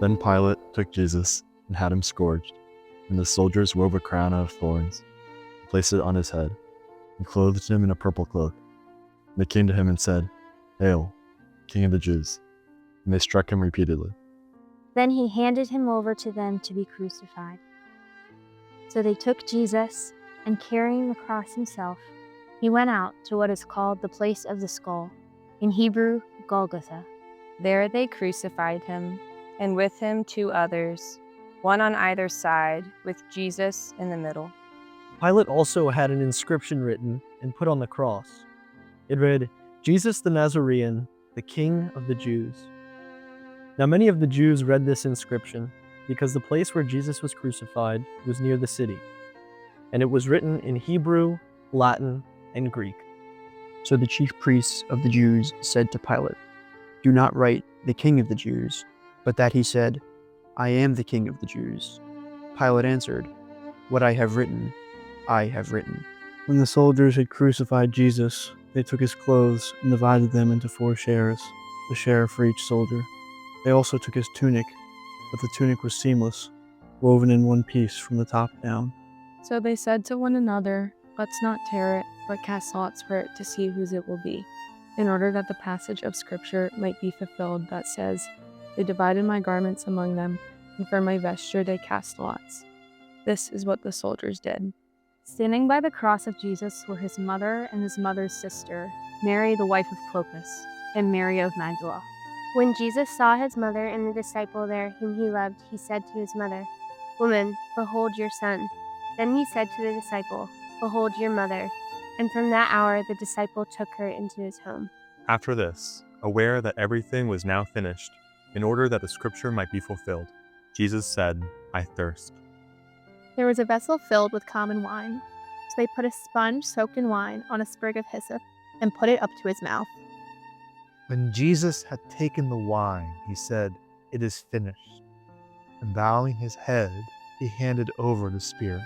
Then Pilate took Jesus and had him scourged, and the soldiers wove a crown out of thorns, and placed it on his head, and clothed him in a purple cloak. And they came to him and said, "Hail, King of the Jews!" And they struck him repeatedly. Then he handed him over to them to be crucified. So they took Jesus, and carrying the cross himself, he went out to what is called the place of the skull, in Hebrew, Golgotha. There they crucified him, and with him 2 others, one on either side, with Jesus in the middle. Pilate also had an inscription written and put on the cross. It read, "Jesus the Nazarene, the King of the Jews." Now many of the Jews read this inscription because the place where Jesus was crucified was near the city, and it was written in Hebrew, Latin, and Greek. So the chief priests of the Jews said to Pilate, "Do not write the King of the Jews, but that he said, 'I am the King of the Jews.'" Pilate answered, "What I have written, I have written." When the soldiers had crucified Jesus, they took his clothes and divided them into 4 shares, a share for each soldier. They also took his tunic, but the tunic was seamless, woven in one piece from the top down. So they said to one another, "Let's not tear it, but cast lots for it to see whose it will be," in order that the passage of Scripture might be fulfilled that says, "They divided my garments among them, and for my vesture they cast lots." This is what the soldiers did. Standing by the cross of Jesus were his mother and his mother's sister, Mary the wife of Clopas, and Mary of Magdala. When Jesus saw his mother and the disciple there whom he loved, he said to his mother, "Woman, behold your son." Then he said to the disciple, "Behold your mother." And from that hour the disciple took her into his home. After this, aware that everything was now finished, in order that the scripture might be fulfilled, Jesus said, "I thirst." There was a vessel filled with common wine. So they put a sponge soaked in wine on a sprig of hyssop and put it up to his mouth. When Jesus had taken the wine, he said, "It is finished." And bowing his head, he handed over the spirit.